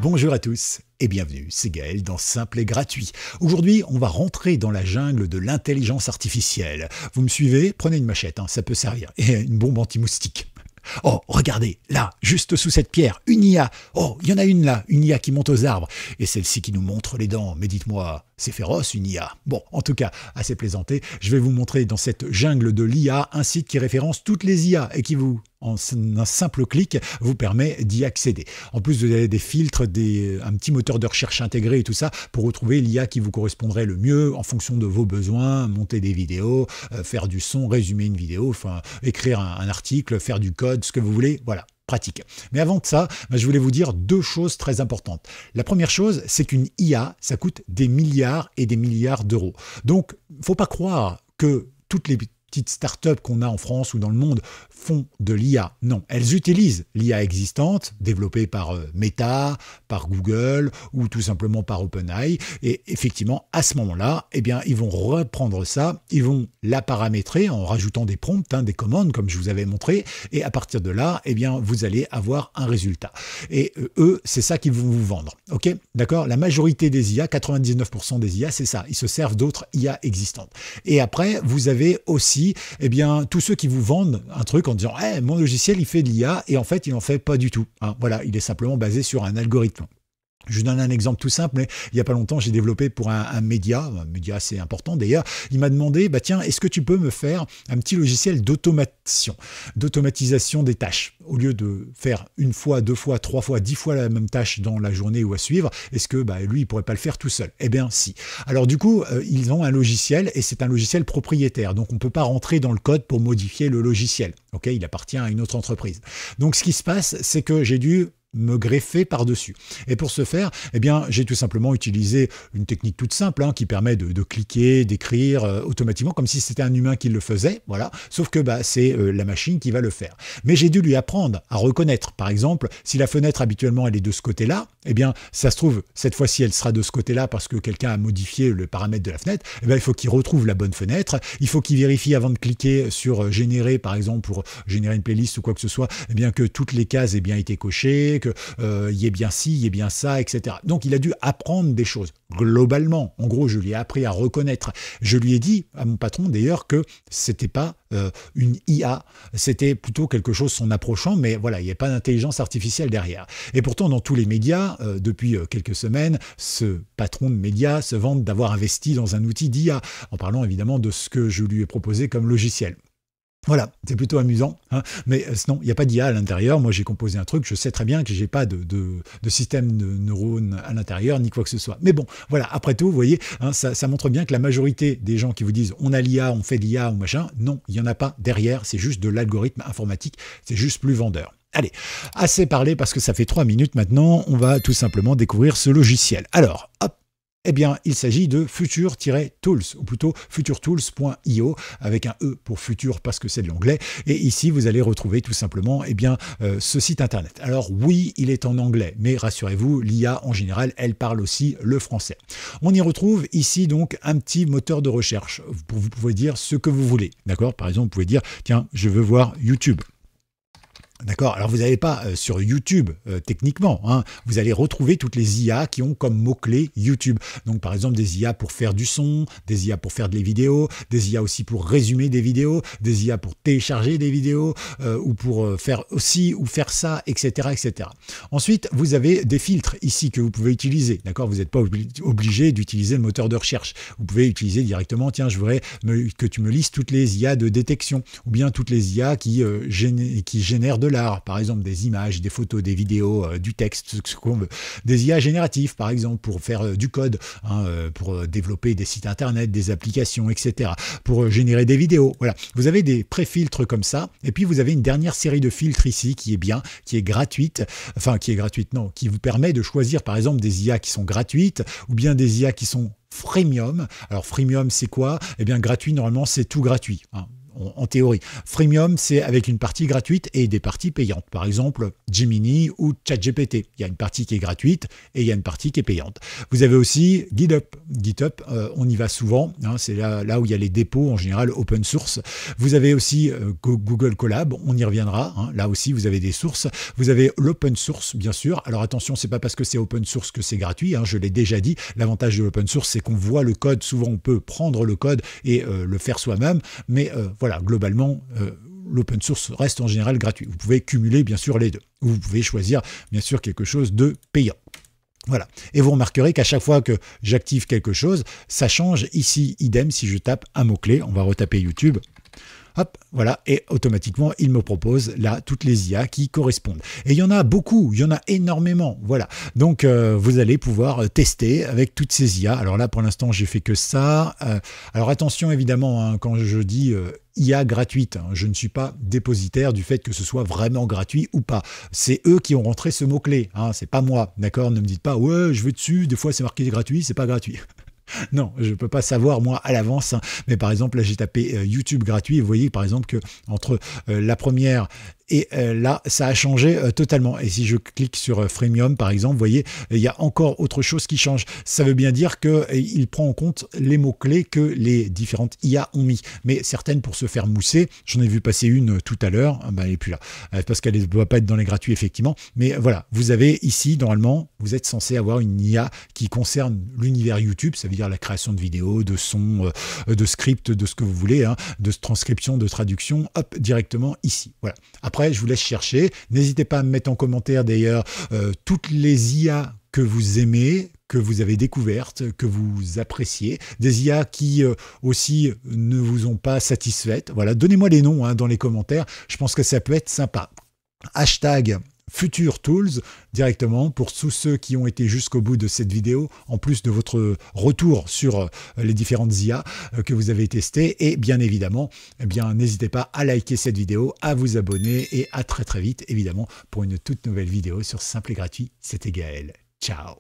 Bonjour à tous et bienvenue, c'est Gaël dans Simple et Gratuit. Aujourd'hui, on va rentrer dans la jungle de l'intelligence artificielle. Vous me suivez? Prenez une machette, ça peut servir, et une bombe anti-moustique. Oh, regardez, là, juste sous cette pierre, une IA. Oh, il y en a une là, une IA qui monte aux arbres. Et celle-ci qui nous montre les dents. Mais dites-moi, c'est féroce une IA. Bon, en tout cas, assez plaisanté, je vais vous montrer dans cette jungle de l'IA un site qui référence toutes les IA et qui vous, en un simple clic, vous permet d'y accéder. En plus, vous avez des filtres, un petit moteur de recherche intégré et tout ça pour retrouver l'IA qui vous correspondrait le mieux en fonction de vos besoins, monter des vidéos, faire du son, résumer une vidéo, enfin, écrire un article, faire du code, ce que vous voulez, voilà. Pratique. Mais avant de ça, je voulais vous dire deux choses très importantes. La première chose, c'est qu'une IA, ça coûte des milliards et des milliards d'euros. Donc, il ne faut pas croire que toutes les petites startups qu'on a en France ou dans le monde font de l'IA. Non, elles utilisent l'IA existante, développée par Meta, par Google ou tout simplement par OpenAI. Et effectivement, à ce moment-là, eh bien, ils vont reprendre ça, ils vont la paramétrer en rajoutant des prompts, des commandes, comme je vous avais montré. Et à partir de là, eh bien, vous allez avoir un résultat. Et eux, c'est ça qu'ils vont vous vendre. Ok, d'accord? La majorité des IA, 99% des IA, c'est ça. Ils se servent d'autres IA existantes. Et après, vous avez aussi, eh bien, tous ceux qui vous vendent un truc en disant hey, mon logiciel il fait de l'IA et en fait il n'en fait pas du tout. Voilà, il est simplement basé sur un algorithme. Je vous donne un exemple tout simple, mais il n'y a pas longtemps, j'ai développé pour un média assez important d'ailleurs, il m'a demandé, tiens, est-ce que tu peux me faire un petit logiciel d'automatisation des tâches? Au lieu de faire une fois, deux fois, trois fois, 10 fois la même tâche dans la journée ou à suivre, est-ce que lui, il pourrait pas le faire tout seul? Eh bien, si. Alors du coup, ils ont un logiciel et c'est un logiciel propriétaire, donc on ne peut pas rentrer dans le code pour modifier le logiciel. Ok, il appartient à une autre entreprise. Donc ce qui se passe, c'est que j'ai dû me greffer par-dessus. Et pour ce faire, eh bien, j'ai tout simplement utilisé une technique toute simple qui permet de cliquer, d'écrire automatiquement comme si c'était un humain qui le faisait, voilà. Sauf que c'est la machine qui va le faire. Mais j'ai dû lui apprendre à reconnaître. Par exemple, si la fenêtre habituellement elle est de ce côté-là, eh bien, ça se trouve cette fois-ci elle sera de ce côté-là parce que quelqu'un a modifié le paramètre de la fenêtre. Eh bien, il faut qu'il retrouve la bonne fenêtre. Il faut qu'il vérifie avant de cliquer sur générer, par exemple, pour générer une playlist ou quoi que ce soit, eh bien que toutes les cases aient bien été cochées, qu'il y ait bien ci, il y ait bien ça, etc. Donc il a dû apprendre des choses. Globalement, en gros, je lui ai appris à reconnaître. Je lui ai dit à mon patron d'ailleurs que c'était pas une IA, c'était plutôt quelque chose son approchant, mais voilà, il n'y a pas d'intelligence artificielle derrière. Et pourtant, dans tous les médias, depuis quelques semaines, ce patron de médias se vante d'avoir investi dans un outil d'IA, en parlant évidemment de ce que je lui ai proposé comme logiciel. Voilà, c'est plutôt amusant, mais sinon, il n'y a pas d'IA à l'intérieur. Moi, j'ai composé un truc, je sais très bien que j'ai pas de système de neurones à l'intérieur, ni quoi que ce soit. Mais bon, voilà, après tout, vous voyez, ça montre bien que la majorité des gens qui vous disent on a l'IA, on fait de l'IA ou machin, non, il n'y en a pas derrière, c'est juste de l'algorithme informatique, c'est juste plus vendeur. Allez, assez parlé parce que ça fait 3 minutes maintenant, on va tout simplement découvrir ce logiciel. Alors, hop. Eh bien, il s'agit de Future-Tools, ou plutôt futuretools.io, avec un E pour futur parce que c'est de l'anglais. Et ici, vous allez retrouver tout simplement ce site internet. Alors oui, il est en anglais, mais rassurez-vous, l'IA en général, elle parle aussi le français. On y retrouve ici donc un petit moteur de recherche. Vous pouvez dire ce que vous voulez. D'accord? Par exemple, vous pouvez dire, tiens, je veux voir YouTube. D'accord. Alors vous n'allez pas sur YouTube techniquement. Vous allez retrouver toutes les IA qui ont comme mot-clé YouTube. Donc par exemple des IA pour faire du son, des IA pour faire des vidéos, des IA aussi pour résumer des vidéos, des IA pour télécharger des vidéos ou pour faire aussi ou faire ça, etc., etc. Ensuite, vous avez des filtres ici que vous pouvez utiliser. D'accord. Vous n'êtes pas obligé d'utiliser le moteur de recherche. Vous pouvez utiliser directement, tiens, je voudrais que tu me lises toutes les IA de détection ou bien toutes les IA qui génèrent de l'art, par exemple des images, des photos, des vidéos, du texte, ce qu'on veut. Des IA génératifs, par exemple, pour faire du code, pour développer des sites internet, des applications, etc., pour générer des vidéos. Voilà. Vous avez des pré-filtres comme ça, et puis vous avez une dernière série de filtres ici qui est bien, qui est gratuite, qui vous permet de choisir, par exemple, des IA qui sont gratuites, ou bien des IA qui sont freemium. Alors freemium, c'est quoi? Eh bien, gratuit, normalement, c'est tout gratuit. en théorie. Freemium, c'est avec une partie gratuite et des parties payantes. Par exemple, Gemini ou ChatGPT. Il y a une partie qui est gratuite et il y a une partie qui est payante. Vous avez aussi GitHub. GitHub, on y va souvent. Hein, c'est là où il y a les dépôts, en général, open source. Vous avez aussi Google Colab. On y reviendra. Hein, là aussi, vous avez des sources. Vous avez l'open source, bien sûr. Alors attention, c'est pas parce que c'est open source que c'est gratuit. Hein, je l'ai déjà dit. L'avantage de l'open source, c'est qu'on voit le code. Souvent, on peut prendre le code et le faire soi-même. Mais voilà, globalement, l'open source reste en général gratuit. Vous pouvez cumuler bien sûr les deux. Vous pouvez choisir bien sûr quelque chose de payant. Voilà. Et vous remarquerez qu'à chaque fois que j'active quelque chose, ça change ici, idem, si je tape un mot-clé. On va retaper YouTube. Hop, voilà, et automatiquement, il me propose là toutes les IA qui correspondent. Et il y en a beaucoup, il y en a énormément, voilà. Donc, vous allez pouvoir tester avec toutes ces IA. Alors là, pour l'instant, j'ai fait que ça. Alors attention, évidemment, hein, quand je dis IA gratuite, hein, je ne suis pas dépositaire du fait que ce soit vraiment gratuit ou pas. C'est eux qui ont rentré ce mot-clé, hein, c'est pas moi, d'accord? Ne me dites pas, ouais, je vais dessus, des fois c'est marqué gratuit, c'est pas gratuit. Non, je ne peux pas savoir moi à l'avance, hein. Mais par exemple là j'ai tapé YouTube gratuit et vous voyez par exemple que entre la première et là ça a changé totalement. Et si je clique sur Freemium par exemple, vous voyez il y a encore autre chose qui change. Ça veut bien dire qu'il prend en compte les mots-clés que les différentes IA ont mis. Mais certaines pour se faire mousser, j'en ai vu passer une tout à l'heure, ben, elle n'est plus là, parce qu'elle ne doit pas être dans les gratuits effectivement. Mais voilà, vous avez ici normalement, vous êtes censé avoir une IA qui concerne l'univers YouTube, ça veut dire la création de vidéos, de sons, de scripts, de ce que vous voulez, hein, de transcription, de traduction, hop, directement ici. Voilà. Après, je vous laisse chercher. N'hésitez pas à me mettre en commentaire d'ailleurs toutes les IA que vous aimez, que vous avez découvertes, que vous appréciez, des IA qui aussi ne vous ont pas satisfaites. Voilà, donnez-moi les noms hein, dans les commentaires. Je pense que ça peut être sympa. Hashtag Future Tools directement pour tous ceux qui ont été jusqu'au bout de cette vidéo, en plus de votre retour sur les différentes IA que vous avez testées. Et bien évidemment, eh bien, n'hésitez pas à liker cette vidéo, à vous abonner et à très très vite évidemment pour une toute nouvelle vidéo sur Simple et Gratuit. C'était Gaël. Ciao.